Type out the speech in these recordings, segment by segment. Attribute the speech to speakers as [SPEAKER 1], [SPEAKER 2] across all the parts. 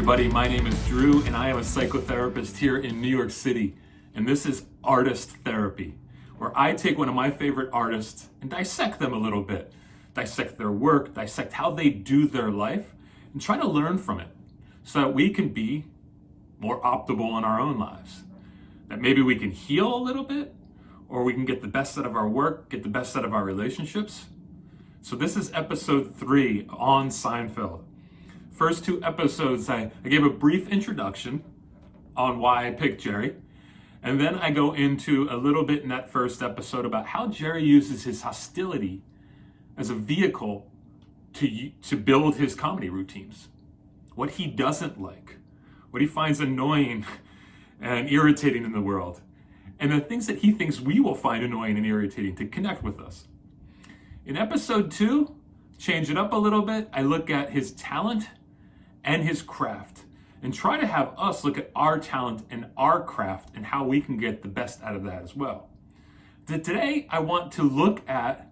[SPEAKER 1] everybody. My name is Drew, and I am a psychotherapist here in New York City. And this is Artist Therapy, where I take one of my favorite artists and dissect them a little bit. Dissect their work, dissect how they do their life, and try to learn from it so that we can be more optimal in our own lives. That maybe we can heal a little bit, or we can get the best out of our work, get the best out of our relationships. So this is episode 3 on Seinfeld. First 2 episodes, I gave a brief introduction on why I picked Jerry. And then I go into a little bit in that first episode about how Jerry uses his hostility as a vehicle to build his comedy routines. What he doesn't like, what he finds annoying and irritating in the world, and the things that he thinks we will find annoying and irritating to connect with us. In episode 2, change it up a little bit, I look at his talent and his craft and try to have us look at our talent and our craft and how we can get the best out of that as well. Today, I want to look at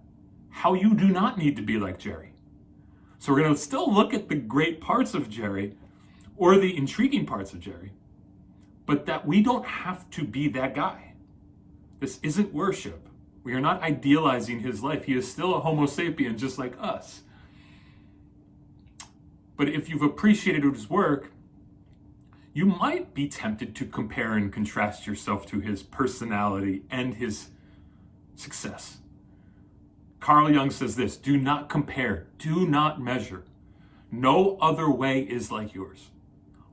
[SPEAKER 1] how you do not need to be like Jerry. So we're going to still look at the great parts of Jerry or the intriguing parts of Jerry, but that we don't have to be that guy. This isn't worship. We are not idealizing his life. He is still a Homo sapien just like us. But if you've appreciated his work, you might be tempted to compare and contrast yourself to his personality and his success. Carl Jung says this: do not compare, do not measure. No other way is like yours.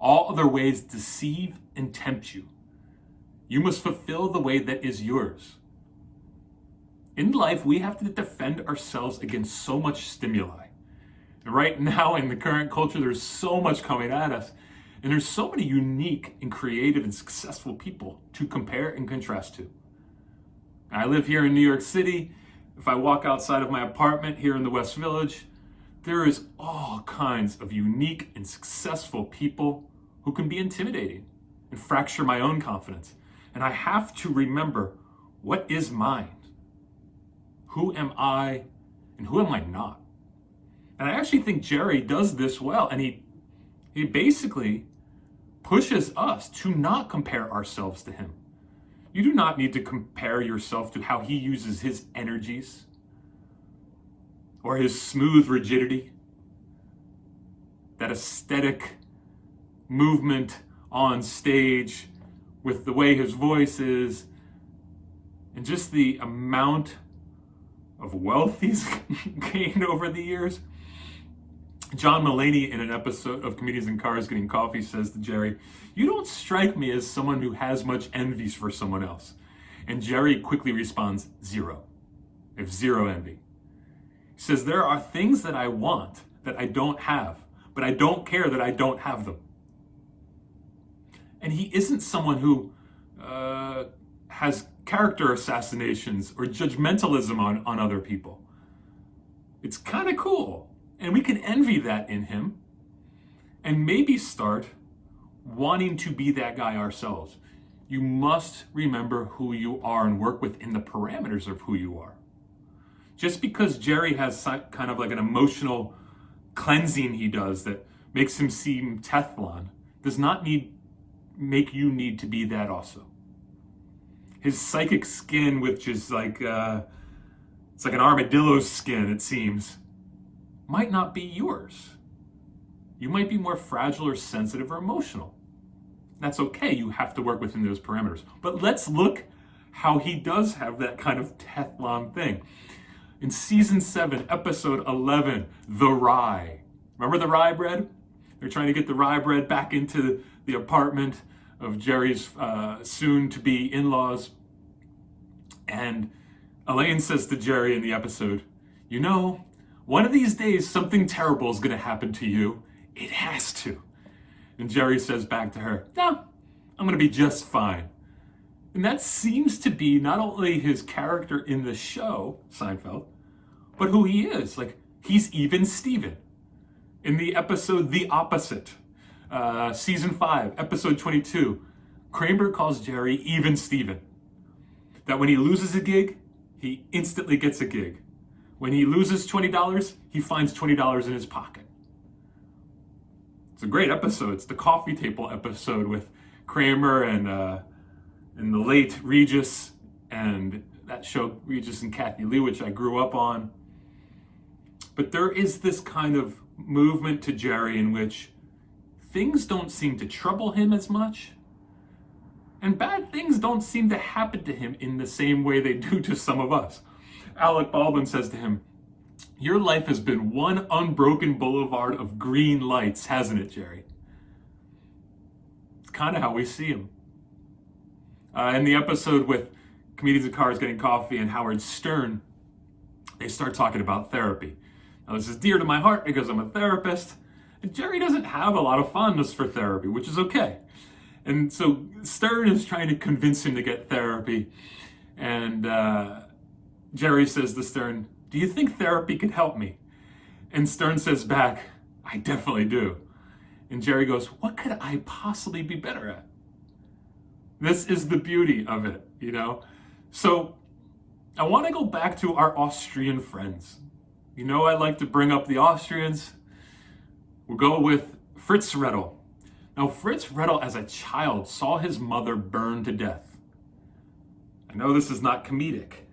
[SPEAKER 1] All other ways deceive and tempt you. You must fulfill the way that is yours. In life, we have to defend ourselves against so much stimuli. And right now, in the current culture, there's so much coming at us. And there's so many unique and creative and successful people to compare and contrast to. I live here in New York City. If I walk outside of my apartment here in the West Village, there is all kinds of unique and successful people who can be intimidating and fracture my own confidence. And I have to remember, what is mine? Who am I and who am I not? And I actually think Jerry does this well. And he basically pushes us to not compare ourselves to him. You do not need to compare yourself to how he uses his energies or his smooth rigidity, that aesthetic movement on stage with the way his voice is, and just the amount of wealth he's gained over the years. John Mulaney, in an episode of Comedians in Cars Getting Coffee, says to Jerry, "You don't strike me as someone who has much envy for someone else." And Jerry quickly responds, "Zero. I have zero envy." He says, "There are things that I want that I don't have, but I don't care that I don't have them." And he isn't someone who has character assassinations or judgmentalism on other people. It's kind of cool. And we can envy that in him and maybe start wanting to be that guy ourselves. You must remember who you are and work within the parameters of who you are. Just because Jerry has kind of like an emotional cleansing he does that makes him seem Teflon does not make you need to be that also. His psychic skin, which is like, it's like an armadillo's skin, it seems, might not be yours. You might be more fragile or sensitive or emotional. That's okay, you have to work within those parameters. But let's look how he does have that kind of Teflon thing. In season 7, episode 11, the rye. Remember the rye bread? They're trying to get the rye bread back into the apartment of Jerry's soon-to-be in-laws. And Elaine says to Jerry in the episode, "You know, one of these days, something terrible is going to happen to you. It has to." And Jerry says back to her, "No, I'm going to be just fine." And that seems to be not only his character in the show, Seinfeld, but who he is. Like, he's even Steven. In the episode The Opposite, season 5, episode 22, Kramer calls Jerry even Steven. That when he loses a gig, he instantly gets a gig. When he loses $20, he finds $20 in his pocket. It's a great episode. It's the coffee table episode with Kramer and the late Regis, and that show Regis and Kathy Lee, which I grew up on. But there is this kind of movement to Jerry in which things don't seem to trouble him as much, and bad things don't seem to happen to him in the same way they do to some of us. Alec Baldwin says to him, "Your life has been one unbroken boulevard of green lights, hasn't it, Jerry?" It's kind of how we see him. In the episode with Comedians in Cars Getting Coffee and Howard Stern, they start talking about therapy. Now, this is dear to my heart because I'm a therapist, and Jerry doesn't have a lot of fondness for therapy, which is okay. And so Stern is trying to convince him to get therapy, and Jerry says to Stern, "Do you think therapy could help me?" And Stern says back, "I definitely do." And Jerry goes, "What could I possibly be better at?" This is the beauty of it, you know? So I want to go back to our Austrian friends. You know, I like to bring up the Austrians. We'll go with Fritz Rettel. Now, Fritz Rettel as a child saw his mother burned to death. I know this is not comedic.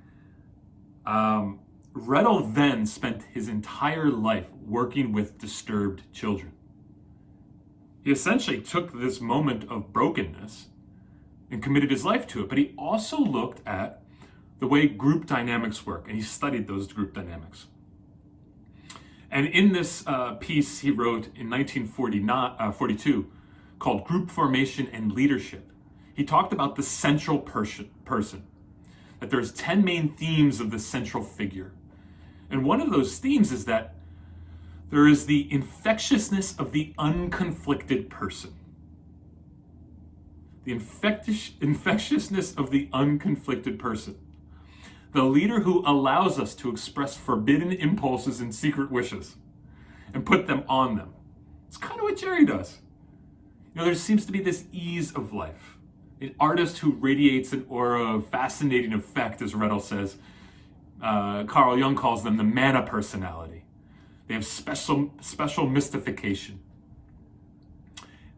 [SPEAKER 1] Rettel then spent his entire life working with disturbed children. He essentially took this moment of brokenness and committed his life to it, but he also looked at the way group dynamics work, and he studied those group dynamics. And in this piece he wrote in 1942 called Group Formation and Leadership, he talked about the central person, that there's 10 main themes of the central figure. And one of those themes is that there is the infectiousness of the unconflicted person. The infectiousness of the unconflicted person. The leader who allows us to express forbidden impulses and secret wishes and put them on them. It's kind of what Jerry does. You know, there seems to be this ease of life. An artist who radiates an aura of fascinating effect, as Rettel says. Carl Jung calls them the mana personality. They have special mystification.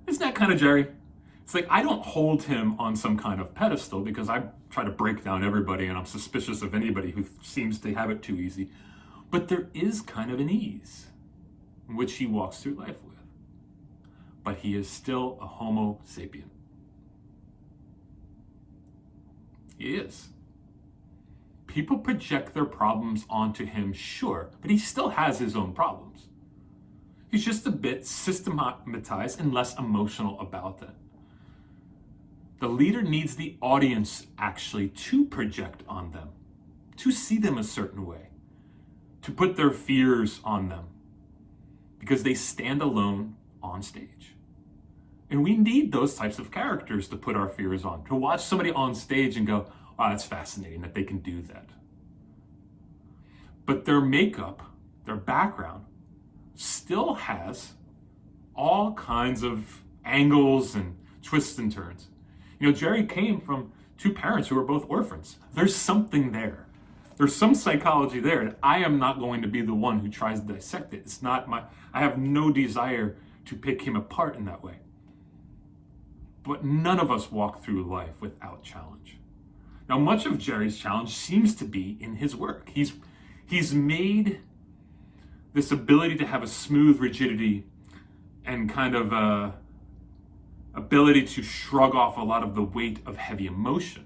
[SPEAKER 1] Isn't that kind of Jerry? It's like, I don't hold him on some kind of pedestal because I try to break down everybody and I'm suspicious of anybody who seems to have it too easy. But there is kind of an ease in which he walks through life with. But he is still a Homo sapien. He is. People project their problems onto him, sure, but he still has his own problems. He's just a bit systematized and less emotional about that. The leader needs the audience actually to project on them, to see them a certain way, to put their fears on them, because they stand alone on stage. And we need those types of characters to put our fears on, to watch somebody on stage and go, "Oh, that's fascinating that they can do that." But their makeup, their background, still has all kinds of angles and twists and turns. You know, Jerry came from two parents who were both orphans. There's something there. There's some psychology there, and I am not going to be the one who tries to dissect it. It's not I have no desire to pick him apart in that way. But none of us walk through life without challenge. Now, much of Jerry's challenge seems to be in his work. He's made this ability to have a smooth rigidity and kind of ability to shrug off a lot of the weight of heavy emotion.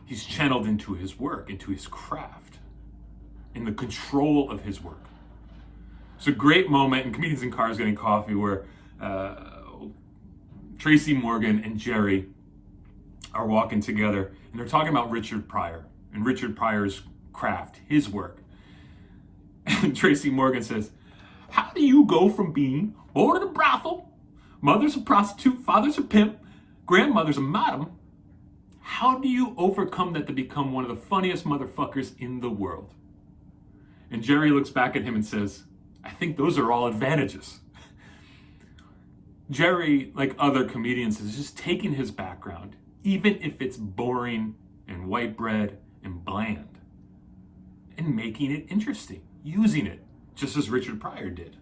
[SPEAKER 1] He's channeled into his work, into his craft, in the control of his work. It's a great moment in Comedians in Cars Getting Coffee where Tracy Morgan and Jerry are walking together and they're talking about Richard Pryor and Richard Pryor's craft, his work. And Tracy Morgan says, "How do you go from being born in a brothel, mother's a prostitute, father's a pimp, grandmother's a madam, how do you overcome that to become one of the funniest motherfuckers in the world?" And Jerry looks back at him and says, "I think those are all advantages." Jerry, like other comedians, is just taking his background, even if it's boring and white bread and bland, and making it interesting, using it, just as Richard Pryor did.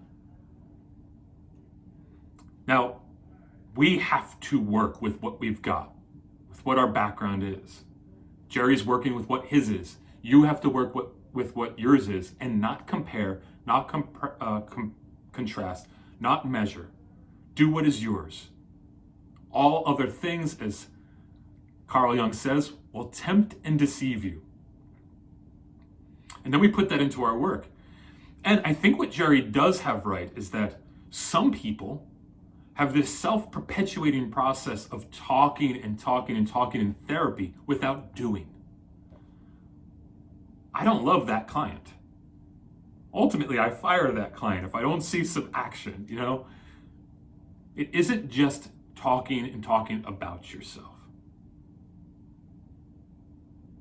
[SPEAKER 1] Now, we have to work with what we've got, with what our background is. Jerry's working with what his is. You have to work with what yours is, and not compare, not contrast, not measure. Do what is yours. All other things, as Carl Jung says, will tempt and deceive you. And then we put that into our work. And I think what Jerry does have right is that some people have this self-perpetuating process of talking and talking and talking in therapy without doing. I don't love that client. Ultimately, I fire that client if I don't see some action, you know? It isn't just talking and talking about yourself.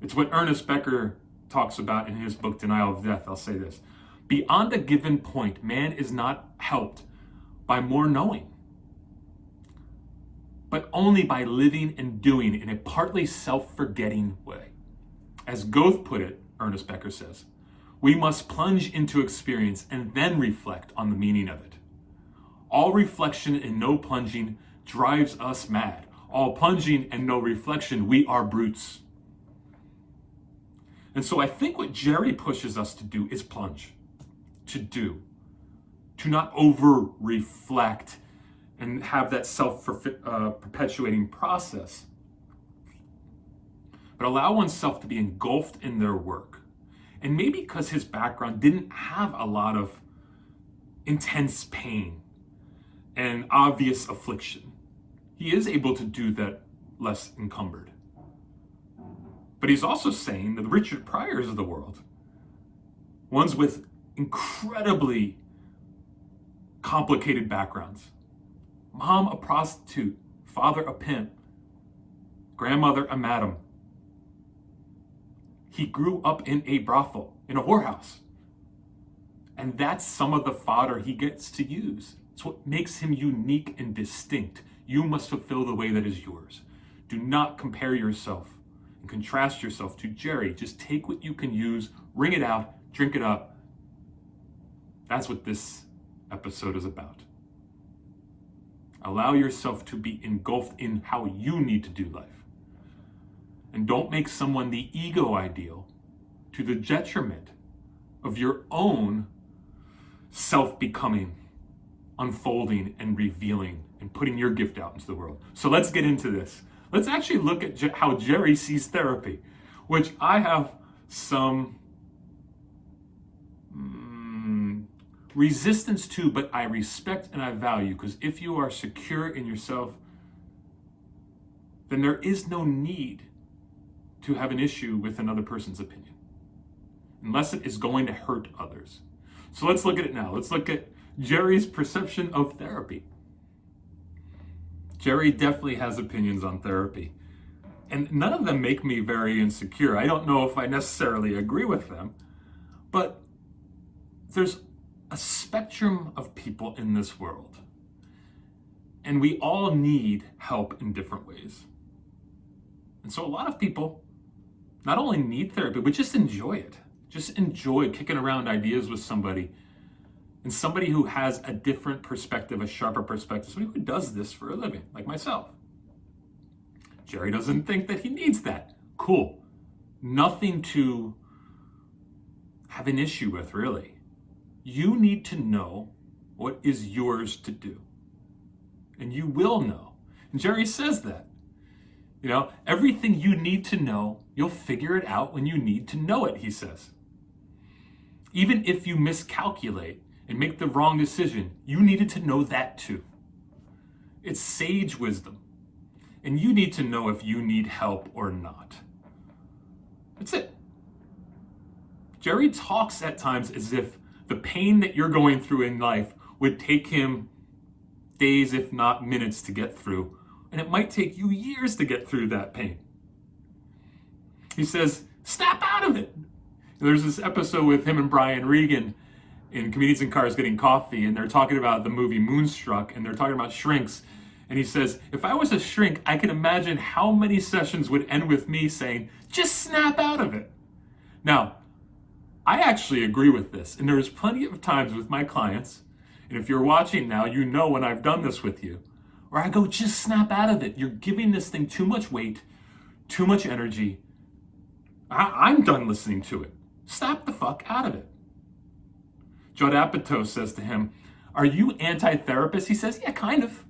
[SPEAKER 1] It's what Ernest Becker talks about in his book, Denial of Death. I'll say this. Beyond a given point, man is not helped by more knowing, but only by living and doing in a partly self-forgetting way. As Goethe put it, Ernest Becker says, we must plunge into experience and then reflect on the meaning of it. All reflection and no plunging drives us mad. All plunging and no reflection, we are brutes. And so I think what Jerry pushes us to do is plunge, to do, to not over-reflect and have that self-perpetuating process, but allow oneself to be engulfed in their work. And maybe because his background didn't have a lot of intense pain and obvious affliction, he is able to do that less encumbered. But he's also saying that the Richard Pryors of the world, ones with incredibly complicated backgrounds, mom a prostitute, father a pimp, grandmother a madam. He grew up in a brothel, in a whorehouse. And that's some of the fodder he gets to use. It's what makes him unique and distinct. You must fulfill the way that is yours. Do not compare yourself and contrast yourself to Jerry. Just take what you can use, wring it out, drink it up. That's what this episode is about. Allow yourself to be engulfed in how you need to do life. And don't make someone the ego ideal to the detriment of your own self-becoming, unfolding and revealing and putting your gift out into the world. So let's get into this. Let's actually look at how Jerry sees therapy, which I have some resistance to, but I respect and I value, because if you are secure in yourself, then there is no need to have an issue with another person's opinion, unless it is going to hurt others. So let's look at it now. Let's look at Jerry's perception of therapy. Jerry definitely has opinions on therapy, and none of them make me very insecure. I don't know if I necessarily agree with them, but there's a spectrum of people in this world, and we all need help in different ways. And so a lot of people not only need therapy, but just enjoy it. Just enjoy kicking around ideas with somebody, and somebody who has a different perspective, a sharper perspective, somebody who does this for a living, like myself. Jerry doesn't think that he needs that. Cool. Nothing to have an issue with, really. You need to know what is yours to do. And you will know. And Jerry says that. You know, everything you need to know, you'll figure it out when you need to know it, he says. Even if you miscalculate and make the wrong decision, you needed to know that too. It's sage wisdom. And you need to know if you need help or not. That's it. Jerry talks at times as if the pain that you're going through in life would take him days, if not minutes, to get through. And it might take you years to get through that pain. He says, snap out of it. And there's this episode with him and Brian Regan in Comedians in Cars Getting Coffee, and they're talking about the movie Moonstruck, and they're talking about shrinks. And he says, if I was a shrink, I can imagine how many sessions would end with me saying, just snap out of it. Now, I actually agree with this, and there's plenty of times with my clients And if you're watching now, you know when I've done this with you. Where I go, just snap out of it. You're giving this thing too much weight, too much energy. I'm done listening to it. Snap the fuck out of it. Judd Apatow says to him, are you anti-therapist? He says, yeah, kind of.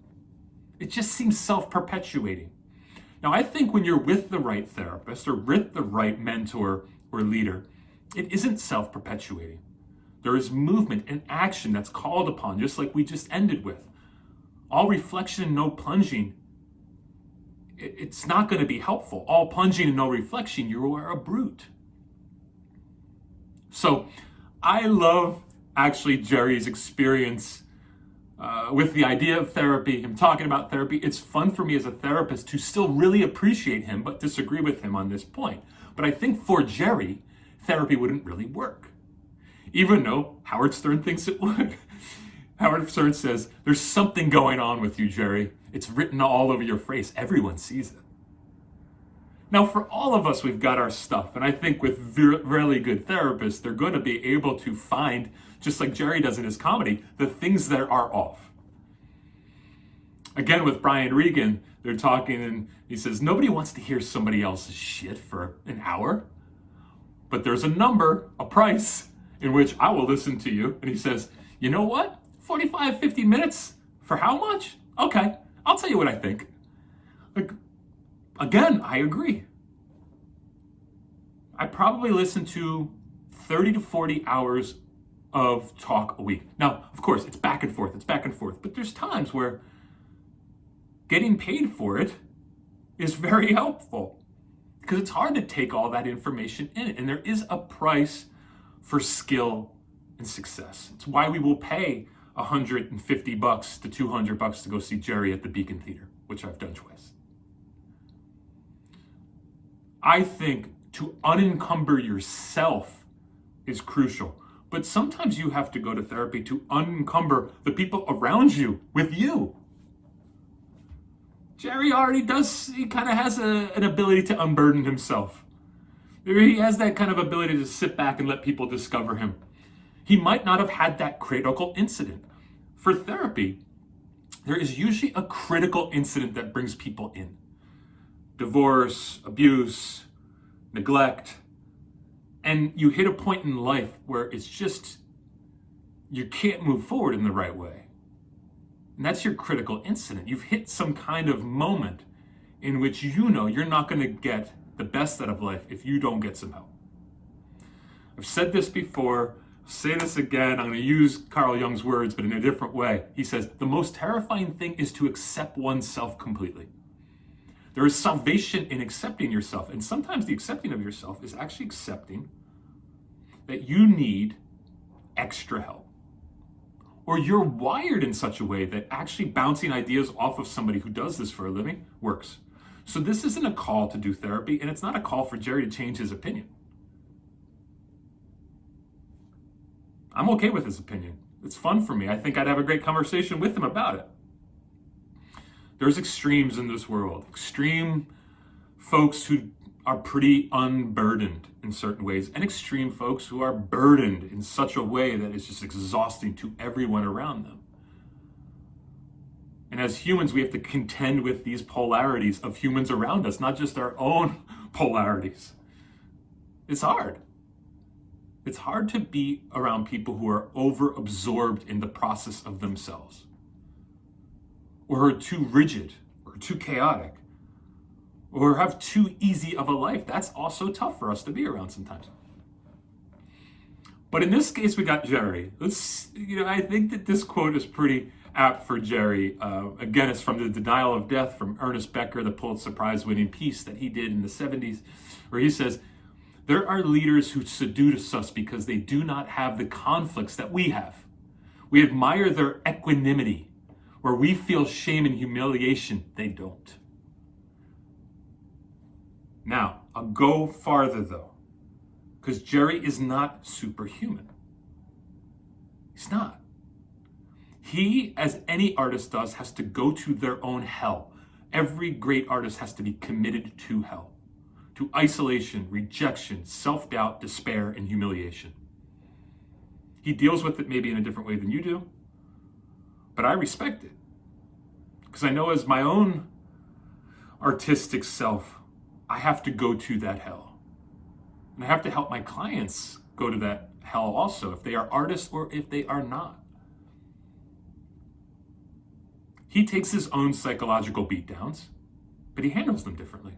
[SPEAKER 1] It just seems self-perpetuating. Now, I think when you're with the right therapist or with the right mentor or leader, it isn't self-perpetuating. There is movement and action that's called upon, just like we just ended with. All reflection and no plunging, it's not going to be helpful. All plunging and no reflection, you are a brute. So I love actually Jerry's experience with the idea of therapy, him talking about therapy. It's fun for me as a therapist to still really appreciate him, but disagree with him on this point. But I think for Jerry, therapy wouldn't really work. Even though Howard Stern thinks it would. Howard Stern says, there's something going on with you, Jerry. It's written all over your face. Everyone sees it. Now, for all of us, we've got our stuff. And I think with really good therapists, they're going to be able to find, just like Jerry does in his comedy, the things that are off. Again, with Brian Regan, they're talking and he says, nobody wants to hear somebody else's shit for an hour. But there's a number, a price, in which I will listen to you. And he says, you know what? 45, 50 minutes for how much? Okay, I'll tell you what I think. Like, again, I agree. I probably listen to 30 to 40 hours of talk a week. Now, of course, it's back and forth, but there's times where getting paid for it is very helpful because it's hard to take all that information in it. And there is a price for skill and success. It's why we will pay $150 to $200 to go see Jerry at the Beacon Theater, which I've done twice. I think to unencumber yourself is crucial, but sometimes you have to go to therapy to unencumber the people around you with you. Jerry already does, he kind of has an ability to unburden himself. He has that kind of ability to sit back and let people discover him. He might not have had that critical incident. For therapy, there is usually a critical incident that brings people in. Divorce, abuse, neglect. And you hit a point in life where it's just, you can't move forward in the right way. And that's your critical incident. You've hit some kind of moment in which you know you're not going to get the best out of life if you don't get some help. I've said this before, I'll say this again, I'm going to use Carl Jung's words, but in a different way. He says, the most terrifying thing is to accept oneself completely. There is salvation in accepting yourself, and sometimes the accepting of yourself is actually accepting that you need extra help. Or you're wired in such a way that actually bouncing ideas off of somebody who does this for a living works. So this isn't a call to do therapy, and it's not a call for Jerry to change his opinion. I'm okay with his opinion. It's fun for me. I think I'd have a great conversation with him about it. There's extremes in this world. Extreme folks who are pretty unburdened in certain ways, and extreme folks who are burdened in such a way that it's just exhausting to everyone around them. And as humans, we have to contend with these polarities of humans around us, not just our own polarities. It's hard. It's hard to be around people who are over-absorbed in the process of themselves, or who are too rigid, or too chaotic, or have too easy of a life. That's also tough for us to be around sometimes. But in this case, we got Jerry. I think that this quote is pretty apt for Jerry. Again, it's from The Denial of Death from Ernest Becker, the Pulitzer Prize-winning piece that he did in the 70s, where he says, there are leaders who seduce us because they do not have the conflicts that we have. We admire their equanimity. Where we feel shame and humiliation, they don't. Now, I'll go farther though, because Jerry is not superhuman. He's not. He, as any artist does, has to go to their own hell. Every great artist has to be committed to hell, to isolation, rejection, self-doubt, despair, and humiliation. He deals with it maybe in a different way than you do, But I respect it. Because I know as my own artistic self, I have to go to that hell. And I have to help my clients go to that hell also, if they are artists or if they are not. He takes his own psychological beatdowns, but he handles them differently.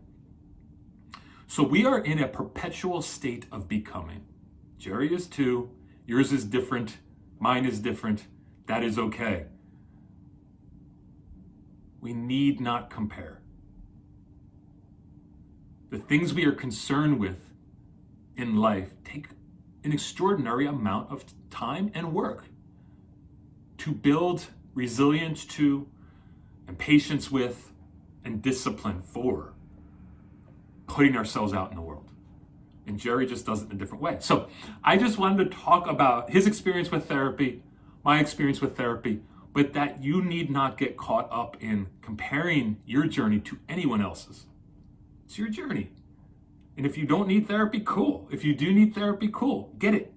[SPEAKER 1] So we are in a perpetual state of becoming. Jerry is too. Yours is different. Mine is different. That is okay. We need not compare. The things we are concerned with in life take an extraordinary amount of time and work to build resilience to, and patience with, and discipline for putting ourselves out in the world. And Jerry just does it in a different way. So I just wanted to talk about his experience with therapy, my experience with therapy, but that you need not get caught up in comparing your journey to anyone else's. It's your journey. And if you don't need therapy, cool. If you do need therapy, cool. Get it.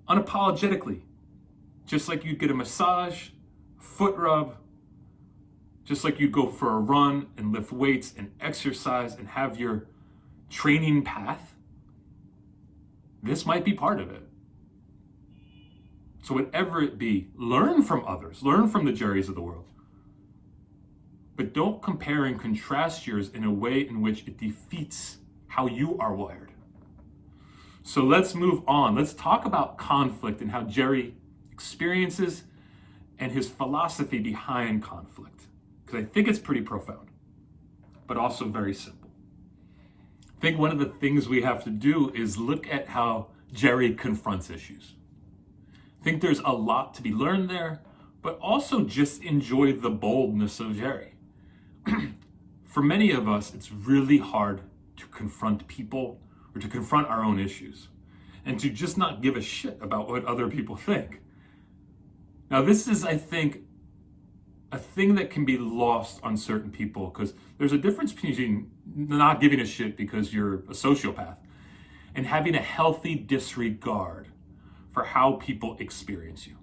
[SPEAKER 1] Unapologetically. Just like you'd get a massage, a foot rub, just like you'd go for a run and lift weights and exercise and have your training path. This might be part of it. So whatever it be, learn from others. Learn from the Jerrys of the world. But don't compare and contrast yours in a way in which it defeats how you are wired. So let's move on. Let's talk about conflict and how Jerry experiences and his philosophy behind conflict. Because I think it's pretty profound, but also very simple. I think one of the things we have to do is look at how Jerry confronts issues. I think there's a lot to be learned there, but also just enjoy the boldness of Jerry. For many of us, it's really hard to confront people or to confront our own issues and to just not give a shit about what other people think. Now, this is, I think, a thing that can be lost on certain people because there's a difference between not giving a shit because you're a sociopath and having a healthy disregard for how people experience you.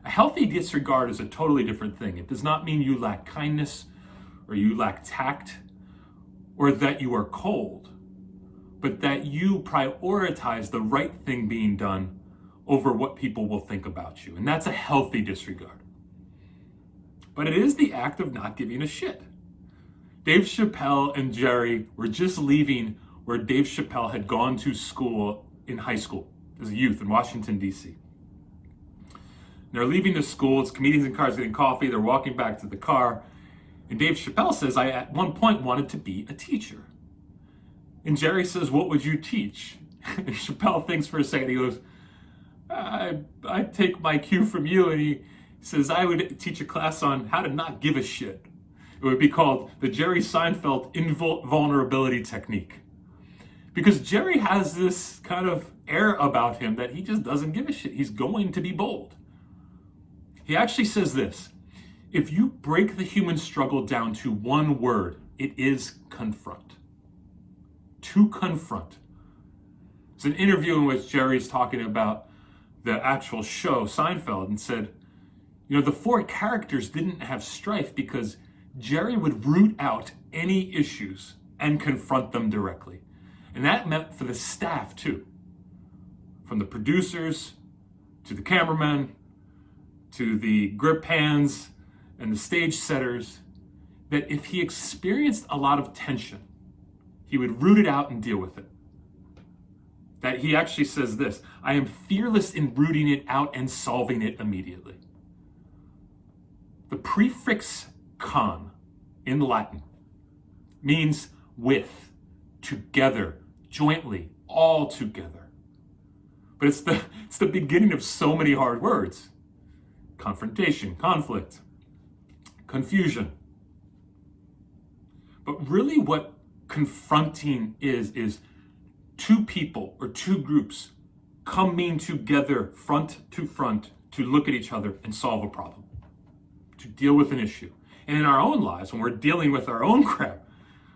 [SPEAKER 1] A healthy disregard is a totally different thing. It does not mean you lack kindness or you lack tact or that you are cold, but that you prioritize the right thing being done over what people will think about you. And that's a healthy disregard. But it is the act of not giving a shit. Dave Chappelle and Jerry were just leaving where Dave Chappelle had gone to school in high school as a youth in Washington, D.C. They're leaving the school, it's comedians in cars getting coffee, they're walking back to the car, and Dave Chappelle says, I at one point wanted to be a teacher. And Jerry says, what would you teach? And Chappelle thinks for a second, he goes, I take my cue from you, and he says, I would teach a class on how to not give a shit. It would be called the Jerry Seinfeld invulnerability technique. Because Jerry has this kind of air about him that he just doesn't give a shit. He's going to be bold. He actually says this, if you break the human struggle down to one word, it is confront. To confront. It's an interview in which Jerry's talking about the actual show, Seinfeld, and said, you know, the four characters didn't have strife because Jerry would root out any issues and confront them directly. And that meant for the staff too. From the producers to the cameramen to the grip hands and the stage setters, that if he experienced a lot of tension, he would root it out and deal with it. That he actually says this, I am fearless in rooting it out and solving it immediately. The prefix con in Latin means with, together, jointly, all together. But it's the beginning of so many hard words. Confrontation, conflict, confusion. But really what confronting is two people or two groups coming together front to look at each other and solve a problem, to deal with an issue. And in our own lives, when we're dealing with our own crap,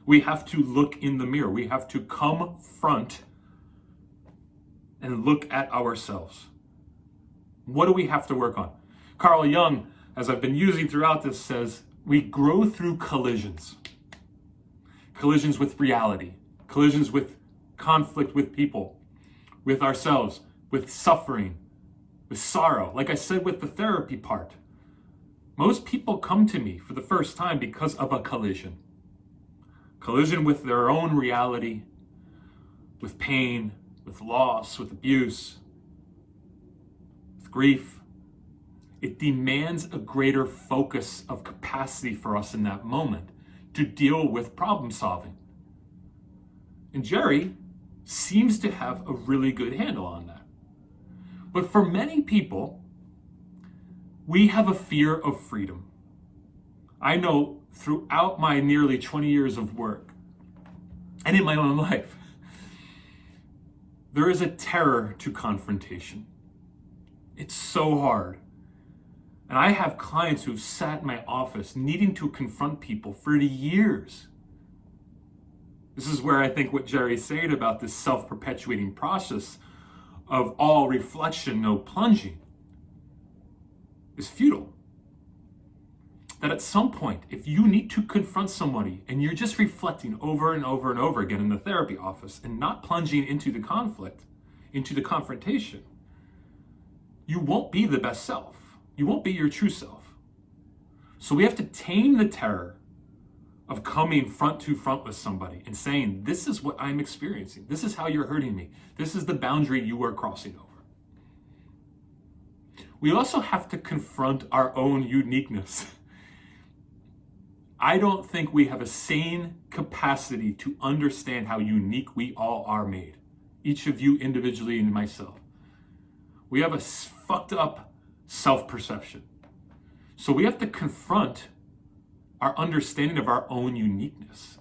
[SPEAKER 1] we have to look in the mirror. We have to come front and look at ourselves. What do we have to work on? Carl Jung as I've been using throughout this, says we grow through collisions. Collisions with reality, collisions with conflict with people, with ourselves, with suffering, with sorrow. Like I said with the therapy part, most people come to me for the first time because of a collision. Collision with their own reality, with pain, with loss, with abuse, with grief. It demands a greater focus of capacity for us in that moment to deal with problem solving. And Jerry seems to have a really good handle on that. But for many people, we have a fear of freedom. I know throughout my nearly 20 years of work and in my own life, there is a terror to confrontation. It's so hard. And I have clients who've sat in my office needing to confront people for years. This is where I think what Jerry's saying about this self-perpetuating process of all reflection, no plunging, is futile. That at some point, if you need to confront somebody and you're just reflecting over and over and over again in the therapy office and not plunging into the conflict, into the confrontation, you won't be the best self. You won't be your true self. So we have to tame the terror of coming front to front with somebody and saying, this is what I'm experiencing. This is how you're hurting me. This is the boundary you are crossing over. We also have to confront our own uniqueness. I don't think we have a sane capacity to understand how unique we all are made. Each of you individually and myself. We have a fucked up self-perception. So we have to confront our understanding of our own uniqueness.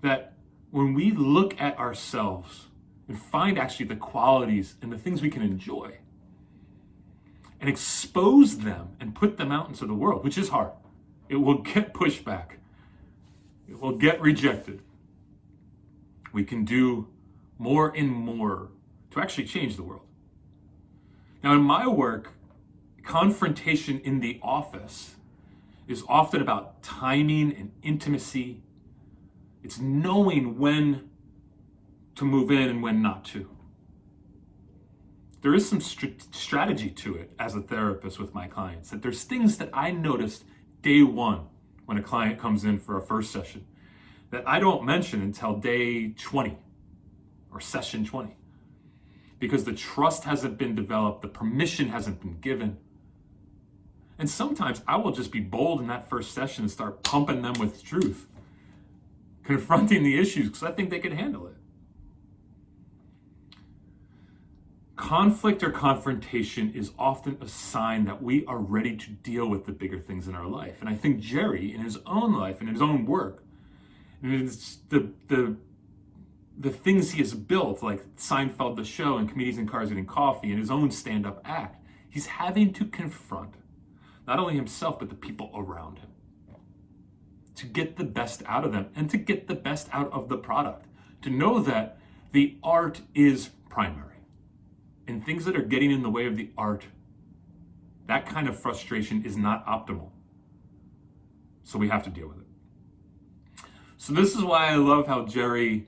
[SPEAKER 1] That when we look at ourselves and find actually the qualities and the things we can enjoy and expose them and put them out into the world, which is hard. It will get pushback. It will get rejected. We can do more and more to actually change the world. Now, in my work, confrontation in the office is often about timing and intimacy. It's knowing when to move in and when not to. There is some strategy to it as a therapist with my clients, that there's things that I noticed day one when a client comes in for a first session that I don't mention until day 20 or session 20. Because the trust hasn't been developed, the permission hasn't been given. And sometimes I will just be bold in that first session and start pumping them with truth, confronting the issues because I think they can handle it. Conflict or confrontation is often a sign that we are ready to deal with the bigger things in our life. And I think Jerry, in his own life, in his own work, and it's the things he has built, like Seinfeld the show and Comedians in Cars Getting Coffee and his own stand-up act, he's having to confront not only himself, but the people around him to get the best out of them and to get the best out of the product, to know that the art is primary. And things that are getting in the way of the art, that kind of frustration is not optimal. So we have to deal with it. So this is why I love how Jerry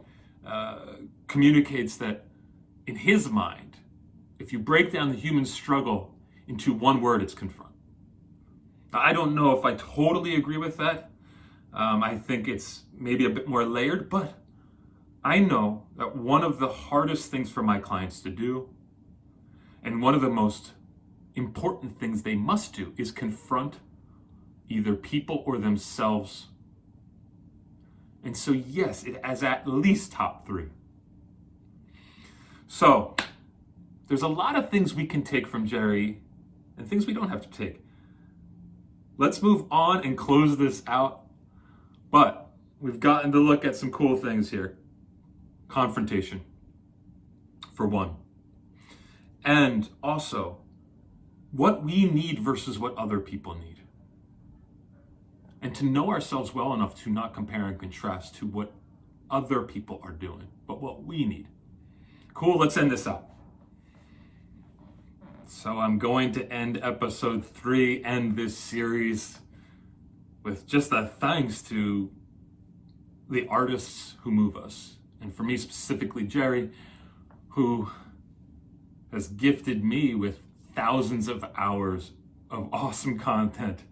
[SPEAKER 1] communicates that in his mind, if you break down the human struggle into one word, it's confront. Now, I don't know if I totally agree with that. I think it's maybe a bit more layered, but I know that one of the hardest things for my clients to do, and one of the most important things they must do, is confront either people or themselves. And so, yes, it has at least top 3. So, there's a lot of things we can take from Jerry and things we don't have to take. Let's move on and close this out. But we've gotten to look at some cool things here. Confrontation, for one. And also, what we need versus what other people need. And to know ourselves well enough to not compare and contrast to what other people are doing, but what we need. Cool, let's end this out. So I'm going to end episode 3 and this series with just a thanks to the artists who move us. And for me specifically, Jerry, who has gifted me with thousands of hours of awesome content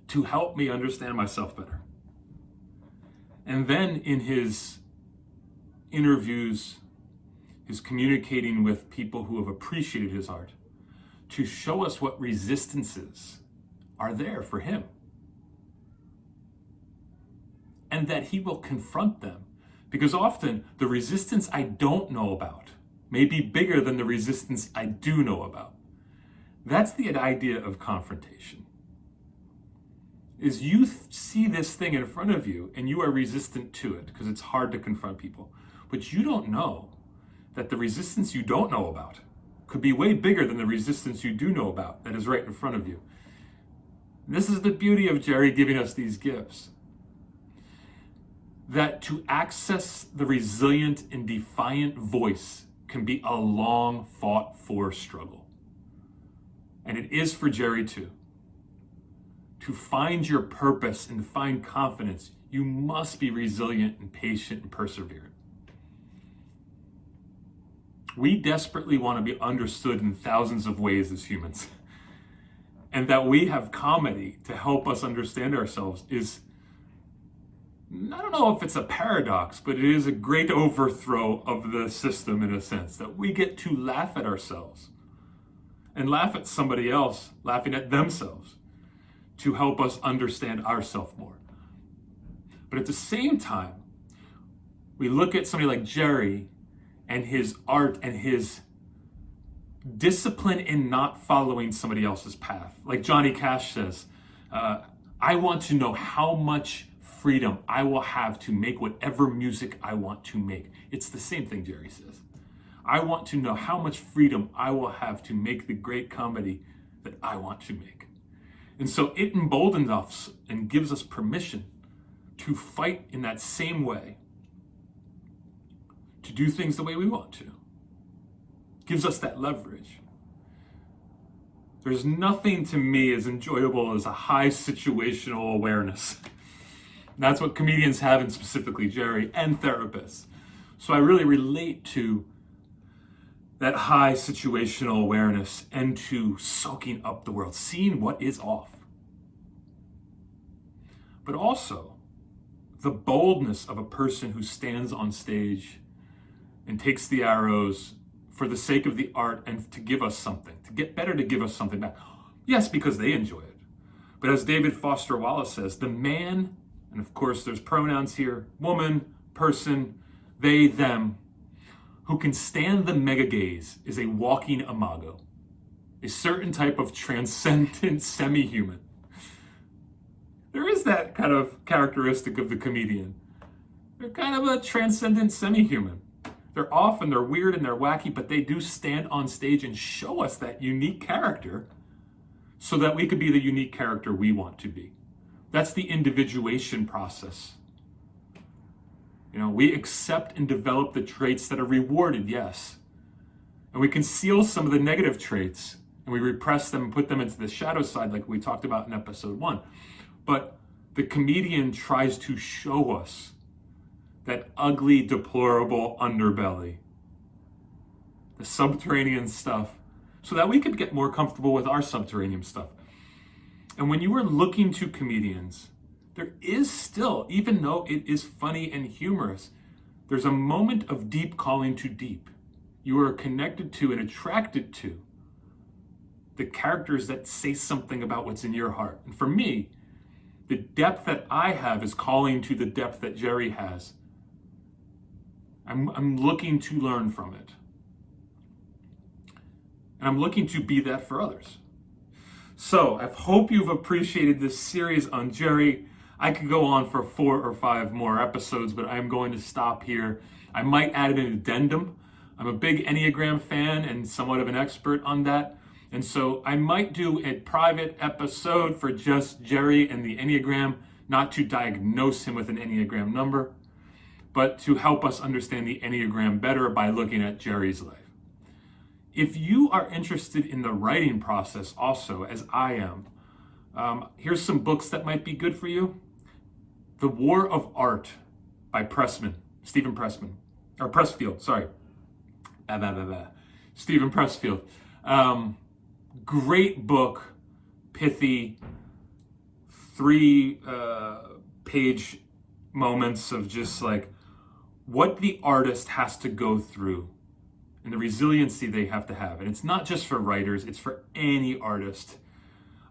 [SPEAKER 1] to help me understand myself better. And then in his interviews, his communicating with people who have appreciated his art, to show us what resistances are there for him. And that he will confront them. Because often the resistance I don't know about may be bigger than the resistance I do know about. That's the idea of confrontation. Is you see this thing in front of you and you are resistant to it because it's hard to confront people. But you don't know that the resistance you don't know about could be way bigger than the resistance you do know about that is right in front of you. This is the beauty of Jerry giving us these gifts. That to access the resilient and defiant voice can be a long fought for struggle. And it is for Jerry too. To find your purpose and to find confidence, you must be resilient and patient and perseverant. We desperately want to be understood in thousands of ways as humans. And that we have comedy to help us understand ourselves is, I don't know if it's a paradox, but it is a great overthrow of the system in a sense, that we get to laugh at ourselves and laugh at somebody else, laughing at themselves to help us understand ourselves more. But at the same time, we look at somebody like Jerry and his art and his discipline in not following somebody else's path. Like Johnny Cash says, I want to know how much freedom I will have to make whatever music I want to make. It's the same thing Jerry says. I want to know how much freedom I will have to make the great comedy that I want to make. And so it emboldens us and gives us permission to fight in that same way, to do things the way we want to. Gives us that leverage. There's nothing to me as enjoyable as a high situational awareness. That's what comedians have, and specifically Jerry and therapists. So I really relate to that high situational awareness and to soaking up the world, seeing what is off. But also the boldness of a person who stands on stage and takes the arrows for the sake of the art and to give us something, to get better, to give us something back. Yes, because they enjoy it. But as David Foster Wallace says, the man, and of course there's pronouns here, woman, person, they, them, who can stand the mega gaze is a walking imago, a certain type of transcendent semi-human. There is that kind of characteristic of the comedian. They're kind of a transcendent semi-human. They're off and they're weird and they're wacky, but they do stand on stage and show us that unique character so that we could be the unique character we want to be. That's the individuation process. You know, we accept and develop the traits that are rewarded, yes. And we conceal some of the negative traits and we repress them and put them into the shadow side like we talked about in episode 1. But the comedian tries to show us that ugly, deplorable underbelly, the subterranean stuff, so that we could get more comfortable with our subterranean stuff. And when you are looking to comedians, there is still, even though it is funny and humorous, there's a moment of deep calling to deep. You are connected to and attracted to the characters that say something about what's in your heart. And for me, the depth that I have is calling to the depth that Jerry has. I'm looking to learn from it. And I'm looking to be that for others. So I hope you've appreciated this series on Jerry. I could go on for 4 or 5 more episodes, but I'm going to stop here. I might add an addendum. I'm a big Enneagram fan and somewhat of an expert on that. And so I might do a private episode for just Jerry and the Enneagram, not to diagnose him with an Enneagram number, but to help us understand the Enneagram better by looking at Jerry's life. If you are interested in the writing process also, as I am, here's some books that might be good for you. The War of Art by Stephen Pressfield. Stephen Pressfield. Great book, pithy, 3-page moments of just like what the artist has to go through and the resiliency they have to have. And it's not just for writers, it's for any artist.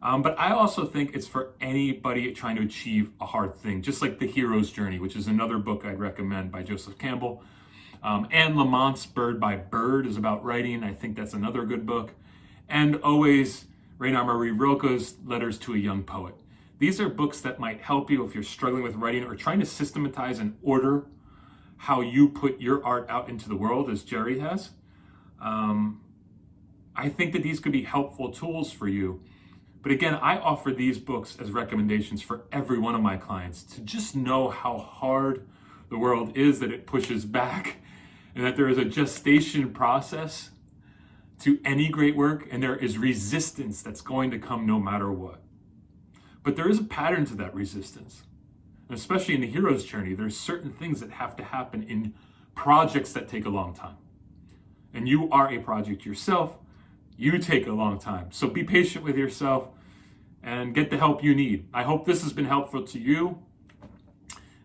[SPEAKER 1] But I also think it's for anybody trying to achieve a hard thing, just like The Hero's Journey, which is another book I'd recommend by Joseph Campbell. Anne Lamont's Bird by Bird is about writing. I think that's another good book. And always Rainer Maria Rilke's Letters to a Young Poet. These are books that might help you if you're struggling with writing or trying to systematize and order how you put your art out into the world, as Jerry has. I think that these could be helpful tools for you. But again, I offer these books as recommendations for every one of my clients to just know how hard the world is, that it pushes back, and that there is a gestation process to any great work, and there is resistance that's going to come no matter what. But there is a pattern to that resistance. And especially in the hero's journey, there's certain things that have to happen in projects that take a long time. And you are a project yourself. You take a long time. So be patient with yourself and get the help you need. I hope this has been helpful to you.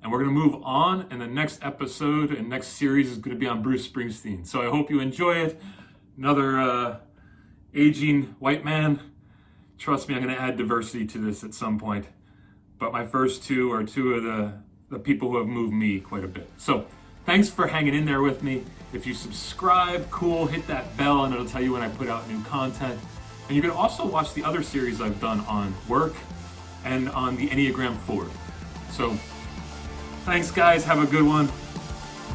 [SPEAKER 1] And we're going to move on. And the next episode and next series is going to be on Bruce Springsteen. So I hope you enjoy it. Another aging white man. Trust me, I'm going to add diversity to this at some point. But my first two are two of the people who have moved me quite a bit. So thanks for hanging in there with me. If you subscribe, cool, hit that bell and it'll tell you when I put out new content. And you can also watch the other series I've done on work and on the Enneagram 4. So thanks guys, have a good one.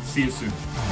[SPEAKER 1] See you soon.